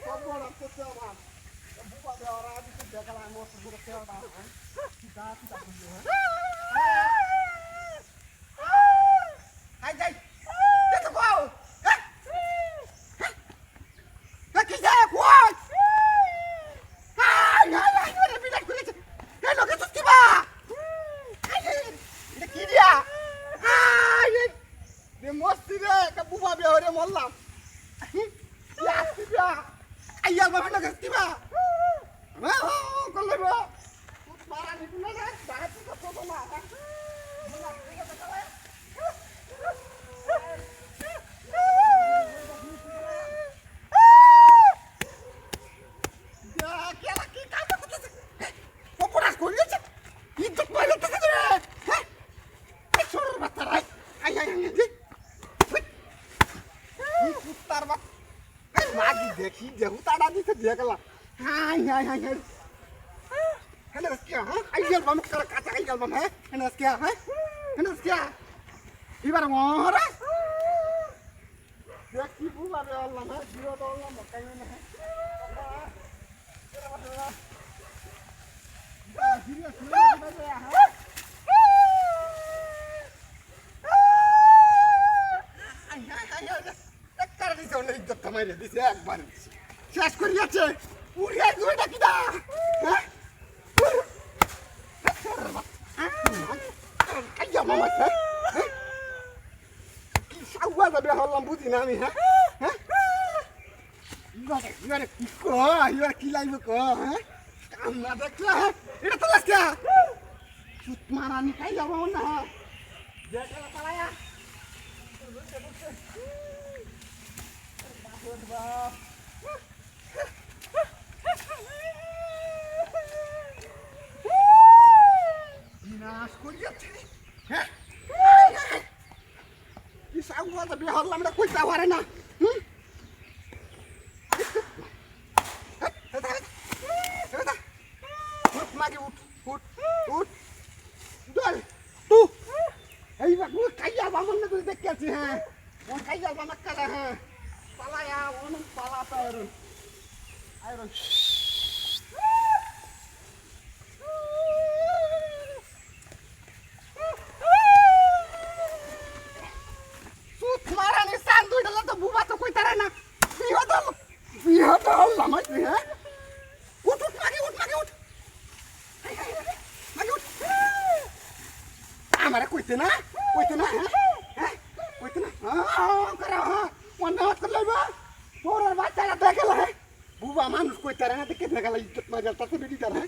সব বড় করতে আমার বুবা দেওয়ার আগে তো দেখালাম মস্ত করে খেয়াটা কিটা কিটা করলে হাই যাই দেখো বাও কি যায় কই হাই হাই হাই ওরে বিরাট করেছে এই লোকে তো কি বা এটা কি দিয়া হাই রে মস্তি রে কা বুবা বেহরে মরলাম Ya, tiba. Ayah bapak nak tiba. Wah, kalau ibu, barang itu mana? Barang itu apa mana? Mana? Ini apa salah? Ya, kaya lagi kamu tu. Kau pernah kuliah sih? Itu mana tu tu? Hah? Suruh batarai. Ayah yang ini. Putar bat. मागी देखी जहू ताड़ा दी से देखला हाय हाय हाय है ना क्या हां आइयल बम कर काचा आइयल बम है ना क्या है ना क्या इबार मोरा देखी बुला रे अल्लाह है जीरो तो अल्लाह मकाई में है तेरा बता जीरो जीरो बता रे हाय हाय हाय हाय इज्जत कमाई दिसे একবার শেষ করিয়াছে উড়িয়ে দুইটা কিডা হ্যাঁ কাইয়া মামা হ্যাঁ কি সাউয়া যাবে হলাম বুঝি না আমি হ্যাঁ হ্যাঁ ইবারে কি কো ইবারে কি লাইব কো হ্যাঁ কাম না দেখলা এটা তো লাগা সুত মারানি খাই যাব না দেখলা পালায়া বিনাশ করিয়াছে হ্যাঁ কি সাউয়া তো বেহল্লাম না কইতা পারে না উঠ মাগে উঠ উঠ উঠ দল তু এইবা কাইয়া বামন না করে দেখছি হ্যাঁ ও কাইয়া বামক করে হ্যাঁ পালা ya onun pala ayrın ayrın sut marani sandu idala to buba to koi tare na bihadal lamai he ut magi ut magi ut amare koite na he koite na kara Mana कर लेबा तोर बात चला देखेला है बुबा मानुष कोई तरह ना देखे देखेला इज्जत मजा तसे बिडी तरह